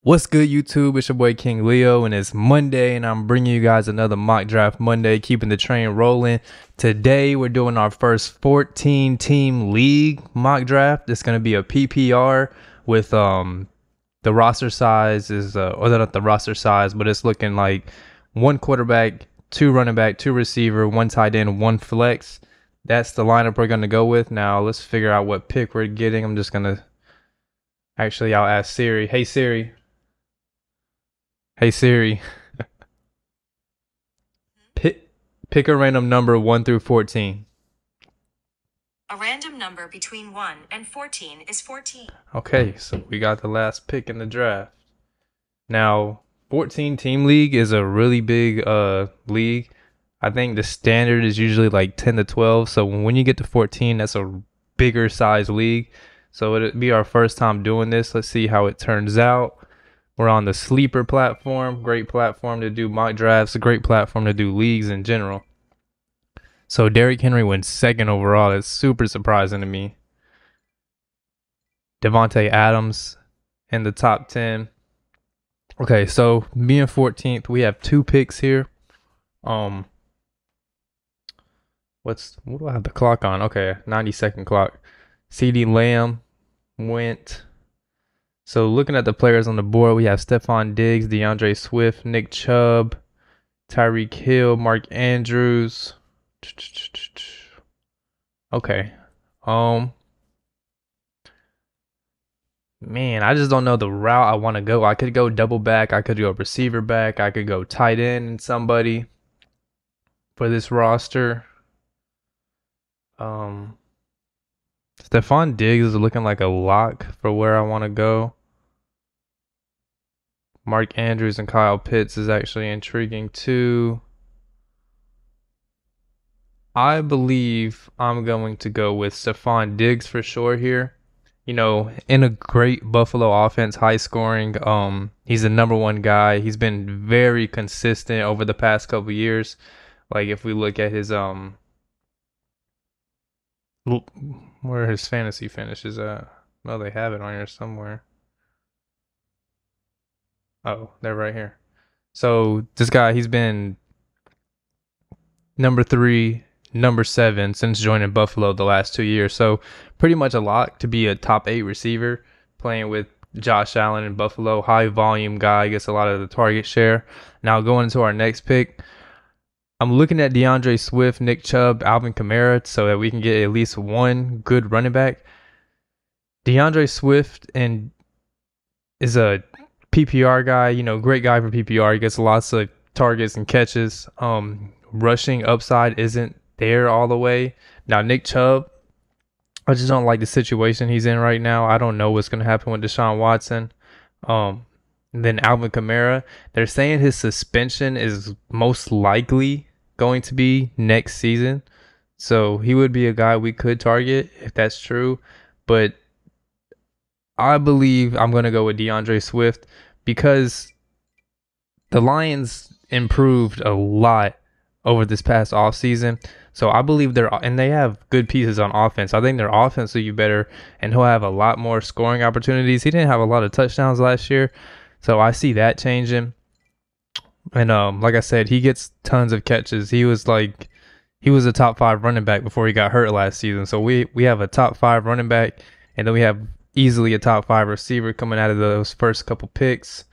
What's good, YouTube? It's your boy King Leo, and it's Monday, and I'm bringing you guys another mock draft Monday, keeping the train rolling. Today, we're doing our first 14-team league mock draft. It's going to be a PPR with the roster size is, or not the roster size, but it's looking like one quarterback, two running back, two receiver, one tight end, one flex. That's the lineup we're going to go with. Now, let's figure out what pick we're getting. I'm just going to, actually, I'll ask Siri. Hey, Siri. Hey Siri, pick a random number 1 through 14. A random number between 1 and 14 is 14. Okay, so we got the last pick in the draft. Now, 14-team league is a really big league. I think the standard is usually like 10 to 12. So when you get to 14, that's a bigger size league. So it'll be our first time doing this. Let's see how it turns out. We're on the Sleeper platform. Great platform to do mock drafts. A great platform to do leagues in general. So Derrick Henry went second overall. That's super surprising to me. Devontae Adams in the top 10. Okay, so being 14th, we have two picks here. What do I have the clock on? Okay, 90-second clock. CeeDee Lamb went. So looking at the players on the board, we have Stephon Diggs, Deandre Swift, Nick Chubb, Tyreek Hill, Mark Andrews. Okay. Man, I just don't know the route I want to go. I could go double back. I could go receiver back. I could go tight end and somebody for this roster. Stephon Diggs is looking like a lock for where I want to go. Mark Andrews and Kyle Pitts is actually intriguing too. I believe I'm going to go with Stephon Diggs for sure here. You know, in a great Buffalo offense, high scoring. He's the number one guy. He's been very consistent over the past couple years. Like if we look at his where his fantasy finishes at. Well, they have it on here somewhere. Oh, they're right here. So this guy, he's been number 3, number 7 since joining Buffalo the last 2 years. So pretty much a lock to be a top 8 receiver, playing with Josh Allen in Buffalo. High volume guy, gets a lot of the target share. Now going into our next pick, I'm looking at Deandre Swift, Nick Chubb, Alvin Kamara, so that we can get at least one good running back. Deandre Swift is a PPR guy, you know, great guy for PPR. He gets lots of targets and catches. Rushing upside isn't there all the way. Now, Nick Chubb, I just don't like the situation he's in right now. I don't know what's going to happen with Deshaun Watson. And then Alvin Kamara, they're saying his suspension is most likely going to be next season. So he would be a guy we could target if that's true. But I believe I'm going to go with Deandre Swift because the Lions improved a lot over this past offseason. So I believe they have good pieces on offense. I think their offense will be better, and he'll have a lot more scoring opportunities. He didn't have a lot of touchdowns last year, so I see that changing. And like I said, he gets tons of catches. He was a top 5 running back before he got hurt last season. So we have a top 5 running back, and then we have easily a top 5 receiver coming out of those first couple picks.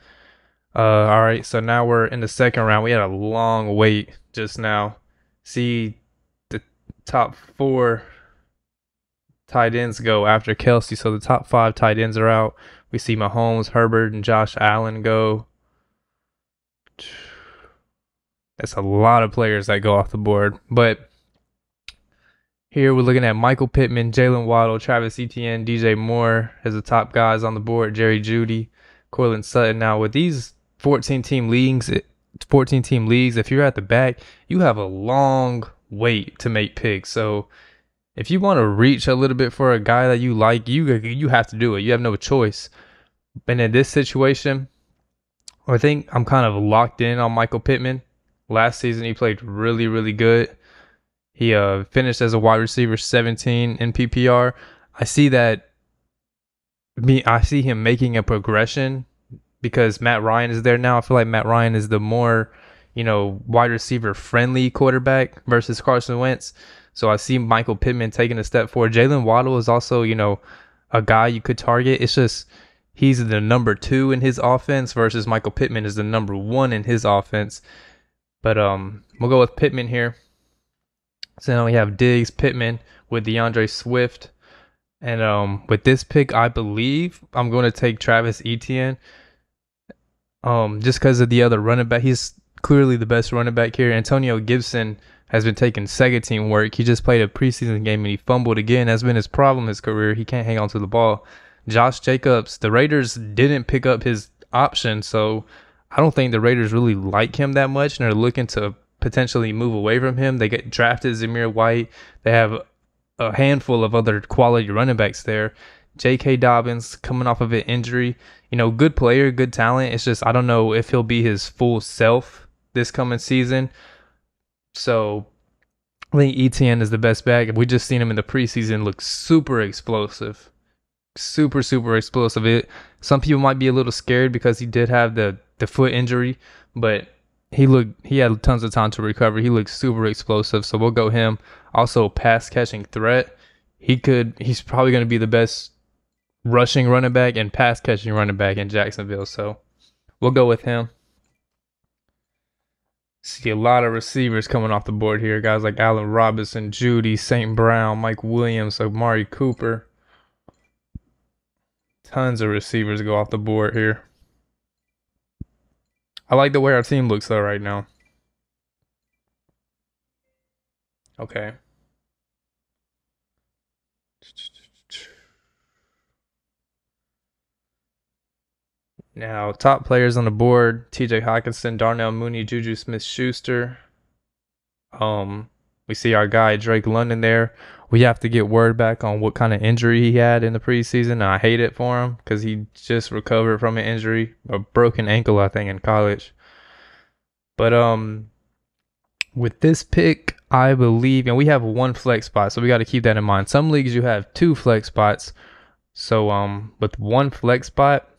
All right, so now we're in the second round. We had a long wait just now. See the top 4 tight ends go after Kelsey. So the top 5 tight ends are out. We see Mahomes, Herbert, and Josh Allen go. That's a lot of players that go off the board. But here we're looking at Michael Pittman, Jalen Waddle, Travis Etienne, DJ Moore as the top guys on the board. Jerry Jeudy, Courtland Sutton. Now with these 14-team leagues, if you're at the back, you have a long wait to make picks. So if you want to reach a little bit for a guy that you like, you have to do it. You have no choice. And in this situation, I think I'm kind of locked in on Michael Pittman. Last season, he played really, really good. He finished as a wide receiver 17 in PPR. I see him making a progression because Matt Ryan is there now. I feel like Matt Ryan is the more, wide receiver friendly quarterback versus Carson Wentz. So I see Michael Pittman taking a step forward. Jalen Waddle is also, a guy you could target. It's just he's the number 2 in his offense versus Michael Pittman is the number 1 in his offense. But we'll go with Pittman here. So now we have Diggs, Pittman with Deandre Swift. And with this pick, I believe I'm going to take Travis Etienne. Just because of the other running back. He's clearly the best running back here. Antonio Gibson has been taking second team work. He just played a preseason game and he fumbled again. That's been his problem in his career. He can't hang on to the ball. Josh Jacobs, the Raiders didn't pick up his option, so I don't think the Raiders really like him that much, and they're looking to potentially move away from him. They get drafted Zamir White. They have a handful of other quality running backs there. J.K. Dobbins coming off of an injury. Good player, good talent. It's just I don't know if he'll be his full self this coming season. So I think ETN is the best back. We just seen him in the preseason look super explosive. Super, super explosive. Some people might be a little scared because he did have the foot injury, but he had tons of time to recover. He looks super explosive, so we'll go him. Also, pass catching threat. He's probably going to be the best rushing running back and pass catching running back in Jacksonville, so we'll go with him. See a lot of receivers coming off the board here. Guys like Allen Robinson, Judy, St. Brown, Mike Williams, Amari Cooper. Tons of receivers go off the board here. I like the way our team looks though right now. Okay. Now, top players on the board: T.J. Hockenson, Darnell Mooney, Juju Smith-Schuster. We see our guy Drake London there. We have to get word back on what kind of injury he had in the preseason. And I hate it for him because he just recovered from an injury, a broken ankle, I think, in college. But with this pick, I believe, and we have 1 flex spot, so we got to keep that in mind. Some leagues you have 2 flex spots. So with 1 flex spot,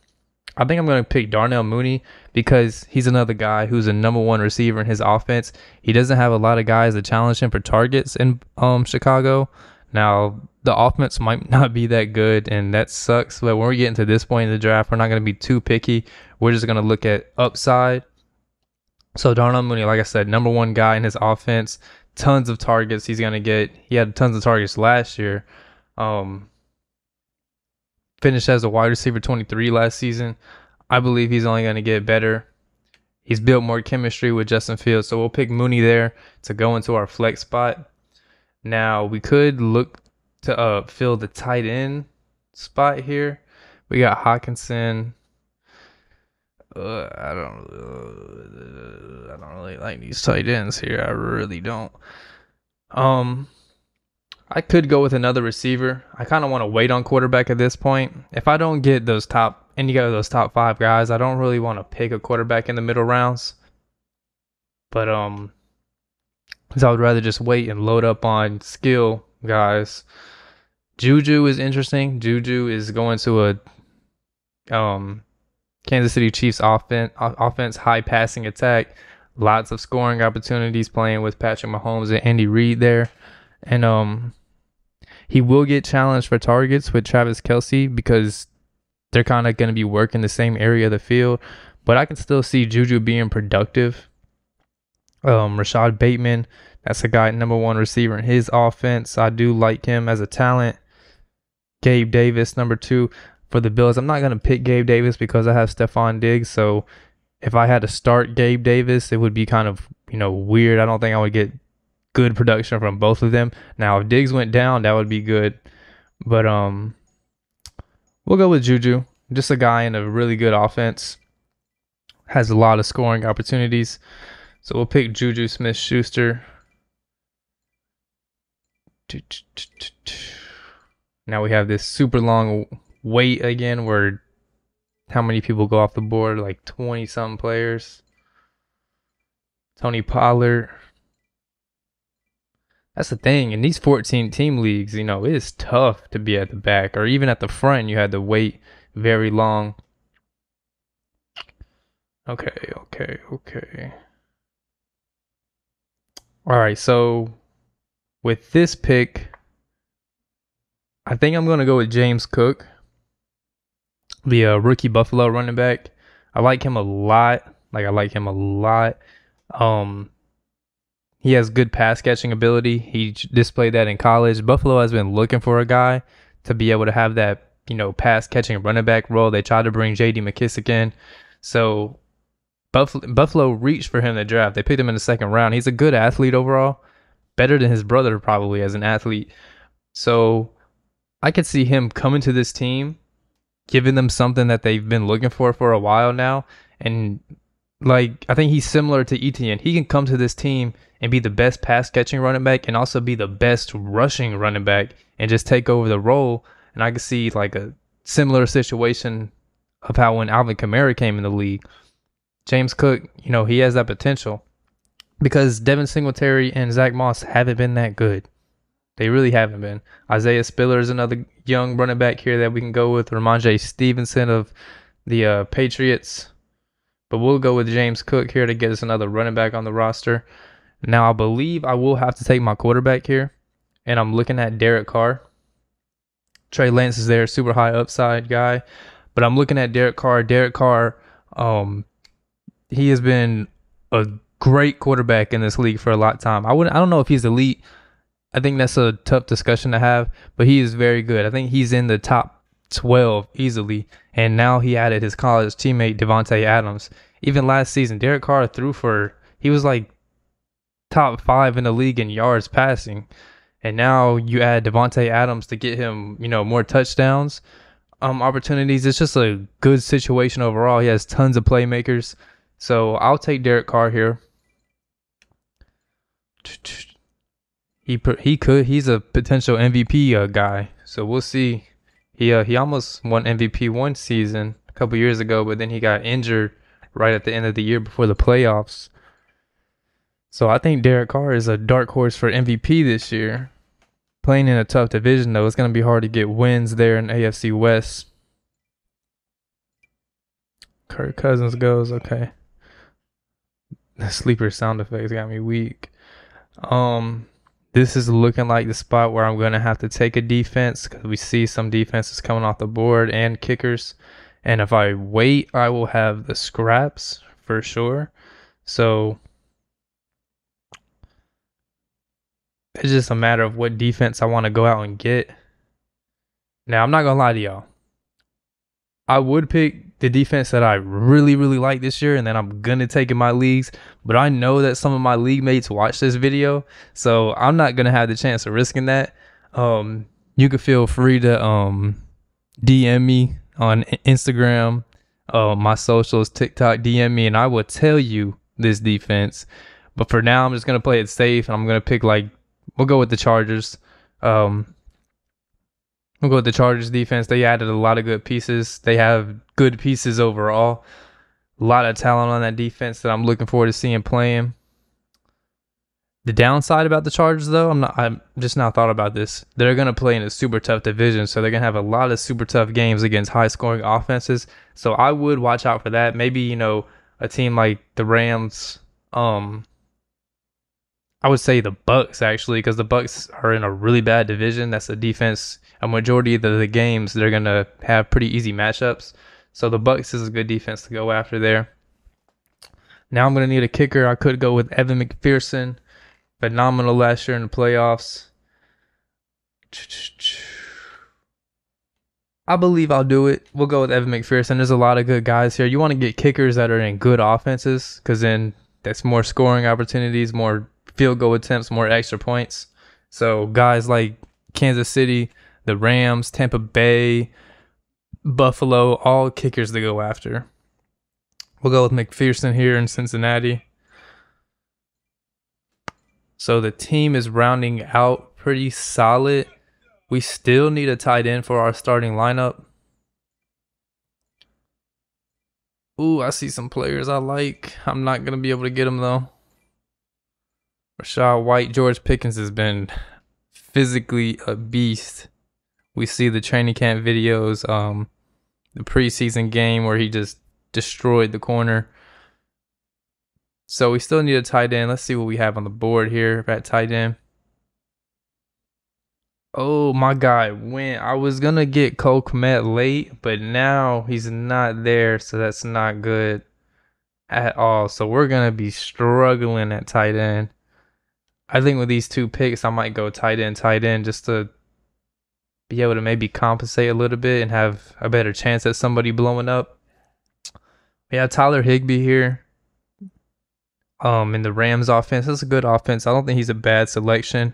I think I'm going to pick Darnell Mooney because he's another guy who's a number 1 receiver in his offense. He doesn't have a lot of guys that challenge him for targets in Chicago. Now, the offense might not be that good, and that sucks. But when we get into this point in the draft, we're not going to be too picky. We're just going to look at upside. So Darnell Mooney, like I said, number 1 guy in his offense. Tons of targets he's going to get. He had tons of targets last year. Finished as a wide receiver 23 last season. I believe he's only going to get better. He's built more chemistry with Justin Fields, so we'll pick Mooney there to go into our flex spot. Now, we could look to fill the tight end spot here. We got Hockenson. I don't really like these tight ends here. I really don't. I could go with another receiver. I kind of want to wait on quarterback at this point. If I don't get those top 5 guys, I don't really want to pick a quarterback in the middle rounds. But so I would rather just wait and load up on skill guys. Juju is interesting. Juju is going to a Kansas City Chiefs offense, high passing attack, lots of scoring opportunities playing with Patrick Mahomes and Andy Reid there. And he will get challenged for targets with Travis Kelce because they're kind of going to be working the same area of the field. But I can still see Juju being productive. Rashad Bateman, that's a guy, number 1 receiver in his offense. I do like him as a talent. Gabe Davis, number 2 for the Bills. I'm not going to pick Gabe Davis because I have Stephon Diggs. So if I had to start Gabe Davis, it would be kind of, weird. I don't think I would get good production from both of them. Now, if Diggs went down, that would be good. But we'll go with Juju. Just a guy in a really good offense. Has a lot of scoring opportunities. So we'll pick Juju Smith-Schuster. Now we have this super long wait again where how many people go off the board? Like 20-something players. Tony Pollard. That's the thing. In these 14-team leagues, it is tough to be at the back. Or even at the front, you had to wait very long. Okay. All right, so with this pick, I think I'm going to go with James Cook, the rookie Buffalo running back. I like him a lot. I like him a lot. Um, he has good pass catching ability. He displayed that in college. Buffalo has been looking for a guy to be able to have that, pass catching running back role. They tried to bring J.D. McKissick in. So Buffalo reached for him in the draft. They picked him in the second round. He's a good athlete overall, better than his brother probably as an athlete. So I could see him coming to this team, giving them something that they've been looking for a while now. And I think he's similar to Etienne. He can come to this team and be the best pass catching running back and also be the best rushing running back and just take over the role. And I could see a similar situation of how when Alvin Kamara came in the league. James Cook, he has that potential because Devin Singletary and Zach Moss haven't been that good. They really haven't been. Isaiah Spiller is another young running back here that we can go with. Ramondre Stevenson of the Patriots. But we'll go with James Cook here to get us another running back on the roster. Now, I believe I will have to take my quarterback here. And I'm looking at Derek Carr. Trey Lance is there, super high upside guy. But I'm looking at Derek Carr. Derek Carr, he has been a great quarterback in this league for a lot of time. I don't know if he's elite. I think that's a tough discussion to have, but he is very good. I think he's in the top 12 easily. And now he added his college teammate Devontae Adams. Even last season, Derek Carr he was top 5 in the league in yards passing. And now you add Devontae Adams to get him, more touchdowns, opportunities. It's just a good situation overall. He has tons of playmakers. So I'll take Derek Carr here. He's a potential MVP guy. So we'll see. He almost won MVP one season a couple years ago, but then he got injured right at the end of the year before the playoffs. So I think Derek Carr is a dark horse for MVP this year. Playing in a tough division, though, it's going to be hard to get wins there in AFC West. Kirk Cousins goes, okay. The sleeper sound effects got me weak. This is looking like the spot where I'm going to have to take a defense because we see some defenses coming off the board and kickers. And if I wait, I will have the scraps for sure. So it's just a matter of what defense I want to go out and get. Now, I'm not going to lie to y'all. I would pick the defense that I really, really like this year, and then I'm going to take in my leagues. But I know that some of my league mates watch this video, so I'm not going to have the chance of risking that. You can feel free to DM me on Instagram, my socials, TikTok, DM me, and I will tell you this defense. But for now, I'm just going to play it safe, and I'm going to pick, we'll go with the Chargers. We'll go with the Chargers defense. They added a lot of good pieces. They have good pieces overall. A lot of talent on that defense that I'm looking forward to seeing playing. The downside about the Chargers, though, I'm just now thought about this. They're going to play in a super tough division, so they're going to have a lot of super tough games against high-scoring offenses. So I would watch out for that. Maybe, a team like the Rams, I would say the Bucks, actually, because the Bucks are in a really bad division. That's a defense. A majority of the games, they're going to have pretty easy matchups. So the Bucks is a good defense to go after there. Now I'm going to need a kicker. I could go with Evan McPherson. Phenomenal last year in the playoffs. I believe I'll do it. We'll go with Evan McPherson. There's a lot of good guys here. You want to get kickers that are in good offenses because then that's more scoring opportunities, more field goal attempts, more extra points. So guys like Kansas City, the Rams, Tampa Bay, Buffalo, all kickers to go after. We'll go with McPherson here in Cincinnati. So the team is rounding out pretty solid. We still need a tight end for our starting lineup. Ooh, I see some players I like. I'm not going to be able to get them, though. Rachaad White, George Pickens has been physically a beast. We see the training camp videos, the preseason game where he just destroyed the corner. So we still need a tight end. Let's see what we have on the board here at tight end. Oh, my guy went. I was going to get Cole Kmet late, but now he's not there, so that's not good at all. So we're going to be struggling at tight end. I think with these 2 picks, I might go tight end, just to be able to maybe compensate a little bit and have a better chance at somebody blowing up. We have Tyler Higbee here. In the Rams offense. That's a good offense. I don't think he's a bad selection.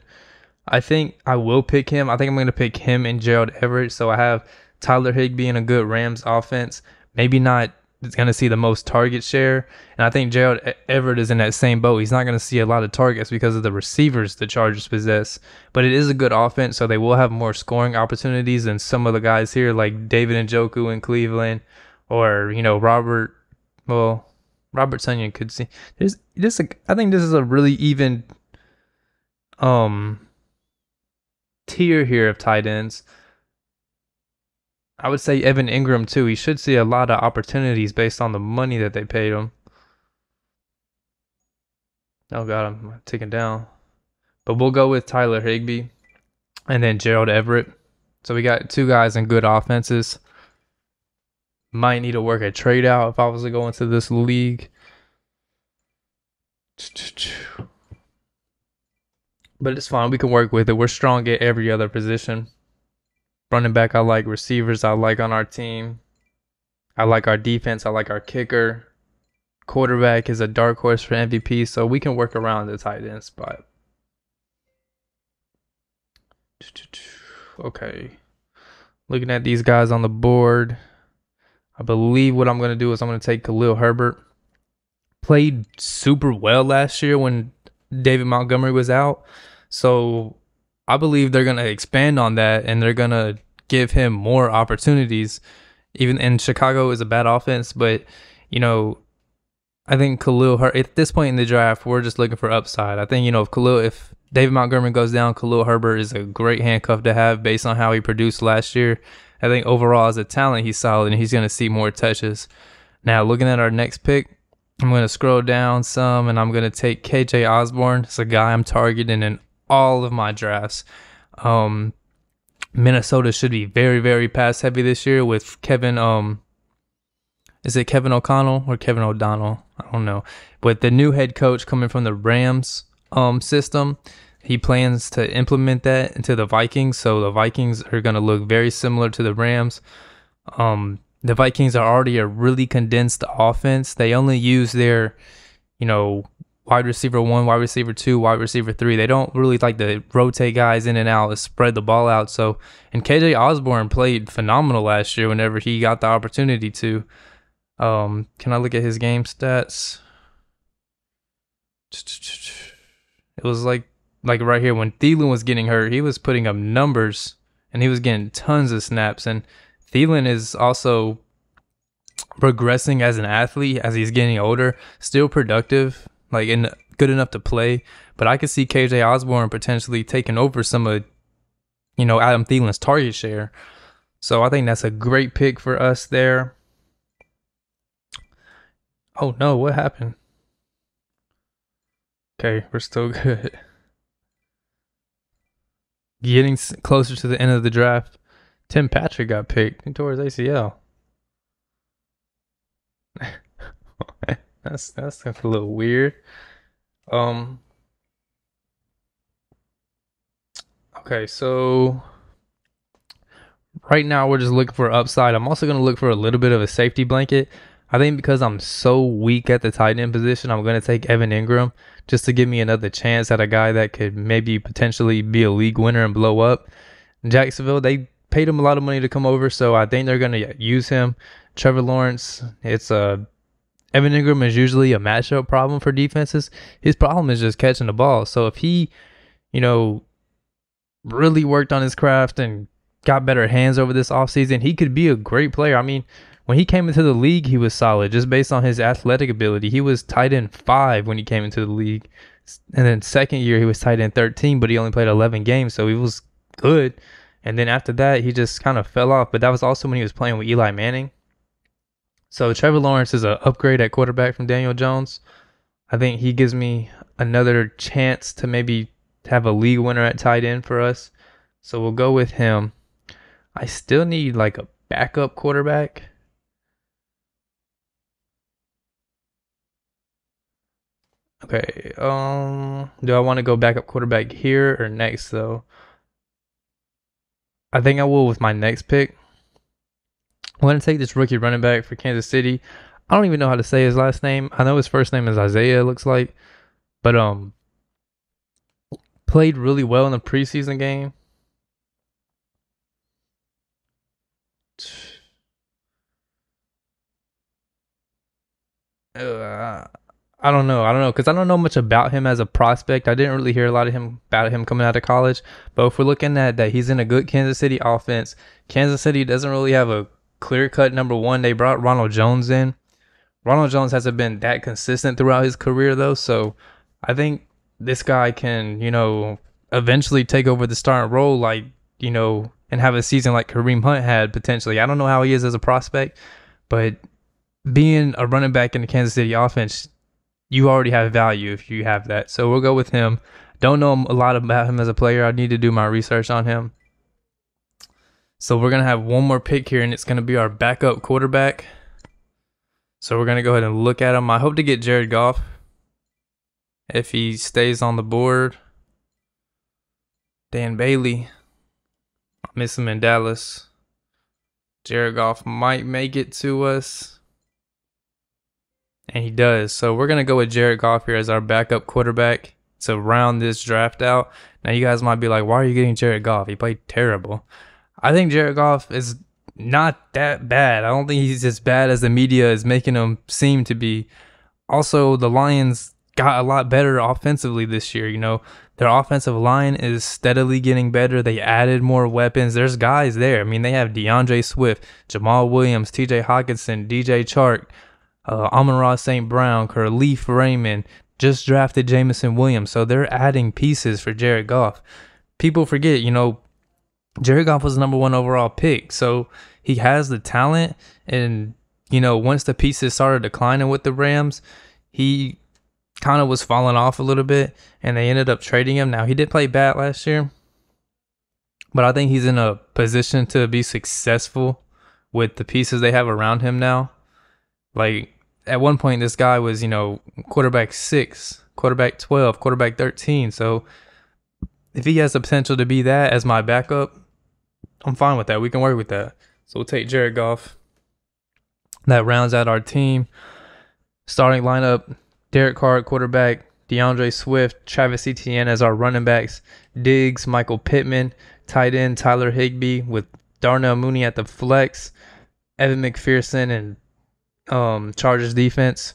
I think I will pick him. I think I'm going to pick him and Gerald Everett. So I have Tyler Higbee in a good Rams offense. Maybe not going to see the most target share. And I think Gerald Everett is in that same boat. He's not going to see a lot of targets because of the receivers the Chargers possess. But it is a good offense, so they will have more scoring opportunities than some of the guys here, like David Njoku in Cleveland, or, Robert Tonyan could see. I think this is a really even tier here of tight ends. I would say Evan Ingram too. He should see a lot of opportunities based on the money that they paid him. Oh God, I'm ticking down. But we'll go with Tyler Higbee and then Gerald Everett. So we got 2 guys in good offenses. Might need to work a trade out if I was to go into this league. But it's fine. We can work with it. We're strong at every other position. Running back, I like. Receivers, I like on our team. I like our defense. I like our kicker. Quarterback is a dark horse for MVP, so we can work around the tight end spot. Okay. Looking at these guys on the board, I believe what I'm going to do is I'm going to take Khalil Herbert. Played super well last year when David Montgomery was out. So I believe they're going to expand on that and they're going to give him more opportunities. Even in Chicago is a bad offense, but, I think Khalil Herbert, at this point in the draft, we're just looking for upside. I think, if David Montgomery goes down, Khalil Herbert is a great handcuff to have based on how he produced last year. I think overall as a talent, he's solid and he's going to see more touches. Now, looking at our next pick, I'm going to scroll down some and I'm going to take KJ Osborne. It's a guy I'm targeting in all of my drafts. Minnesota should be very, very pass heavy this year with Kevin. Is it Kevin O'Connell or Kevin O'Donnell? I don't know. But the new head coach coming from the Rams system, he plans to implement that into the Vikings. So the Vikings are going to look very similar to the Rams. The Vikings are already a really condensed offense. They only use their, wide receiver 1, wide receiver 2, wide receiver 3. They don't really like to rotate guys in and out and spread the ball out. So, and KJ Osborne played phenomenal last year whenever he got the opportunity to. Can I look at his game stats? It was like right here when Thielen was getting hurt, he was putting up numbers and he was getting tons of snaps. And Thielen is also regressing as an athlete as he's getting older, still productive, and good enough to play. But I could see KJ Osborne potentially taking over some of, Adam Thielen's target share. So I think that's a great pick for us there. Oh no, what happened? Okay, we're still good. Getting closer to the end of the draft. Tim Patrick got picked. He tore his ACL. That's a little weird. Okay, so right now we're just looking for upside. I'm also going to look for a little bit of a safety blanket. I think because I'm so weak at the tight end position, I'm going to take Evan Ingram just to give me another chance at a guy that could maybe potentially be a league winner and blow up. Jacksonville, they paid him a lot of money to come over, so I think they're going to use him. Trevor Lawrence, Evan Ingram is usually a matchup problem for defenses. His problem is just catching the ball. So if he, really worked on his craft and got better hands over this offseason, he could be a great player. I mean, when he came into the league, he was solid just based on his athletic ability. He was tight end 5 when he came into the league. And then second year, he was tight end 13, but he only played 11 games, so he was good. And then after that, he just kind of fell off. But that was also when he was playing with Eli Manning. So Trevor Lawrence is an upgrade at quarterback from Daniel Jones. I think he gives me another chance to maybe have a league winner at tight end for us. So we'll go with him. I still need like a backup quarterback. Okay. Do I want to go backup quarterback here or next though? I think I will with my next pick. I'm going to take this rookie running back for Kansas City. I don't even know how to say his last name. I know his first name is Isaiah, it looks like. But played really well in the preseason game. I don't know. Because I don't know much about him as a prospect. I didn't really hear a lot of him about him coming out of college. But if we're looking at that, he's in a good Kansas City offense. Kansas City doesn't really have a clear-cut number one. They brought Ronald Jones in. Ronald Jones hasn't been that consistent throughout his career, though. So I think this guy can, eventually take over the starting role, like, and have a season like Kareem Hunt had potentially. I don't know how he is as a prospect, but being a running back in the Kansas City offense, you already have value if you have that. So we'll go with him. Don't know a lot about him as a player. I need to do my research on him. So we're going to have one more pick here, and it's going to be our backup quarterback. So we're going to go ahead and look at him. I hope to get Jared Goff if he stays on the board. Dan Bailey. I miss him in Dallas. Jared Goff might make it to us. And he does. So we're going to go with Jared Goff here as our backup quarterback to round this draft out. Now you guys might be like, why are you getting Jared Goff? He played terrible. I think Jared Goff is not that bad. I don't think he's as bad as the media is making him seem to be. Also, the Lions got a lot better offensively this year. Their offensive line is steadily getting better. They added more weapons. There's guys there. I mean, they have Deandre Swift, Jamal Williams, TJ Hawkinson, DJ Chark, Amon-Ra St. Brown, Khalif Raymond, just drafted Jamison Williams. So they're adding pieces for Jared Goff. People forget, Jared Goff was the number one overall pick. So he has the talent. And, once the pieces started declining with the Rams, he kind of was falling off a little bit. And they ended up trading him. Now, he did play bad last year. But I think he's in a position to be successful with the pieces they have around him now. Like, at one point, this guy was, quarterback 6, quarterback 12, quarterback 13. So if he has the potential to be that as my backup, I'm fine with that. We can work with that. So we'll take Jared Goff. That rounds out our team. Starting lineup, Derek Carr at quarterback, Deandre Swift, Travis Etienne as our running backs, Diggs, Michael Pittman, tight end Tyler Higbee with Darnell Mooney at the flex, Evan McPherson and Chargers defense.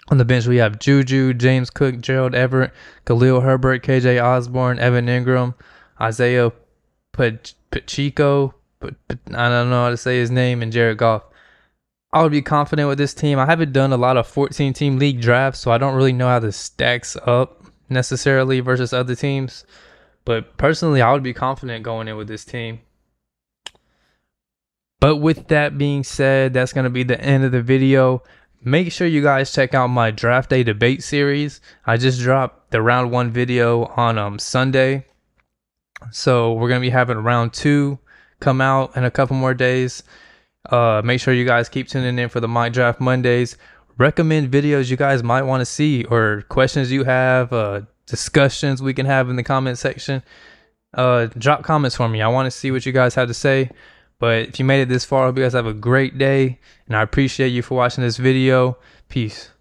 On the bench, we have Juju, James Cook, Gerald Everett, Khalil Herbert, KJ Osborne, Evan Ingram, Isaiah Pacheco, I don't know how to say his name, and Jared Goff. I would be confident with this team. I haven't done a lot of 14-team league drafts, so I don't really know how this stacks up necessarily versus other teams. But personally, I would be confident going in with this team. But with that being said, that's going to be the end of the video. Make sure you guys check out my draft day debate series. I just dropped the round 1 video on Sunday. So we're going to be having round 2 come out in a couple more days. Make sure you guys keep tuning in for the Mock Draft Mondays. Recommend videos you guys might want to see or questions you have, discussions we can have in the comment section. Drop comments for me. I want to see what you guys have to say. But if you made it this far, I hope you guys have a great day. And I appreciate you for watching this video. Peace.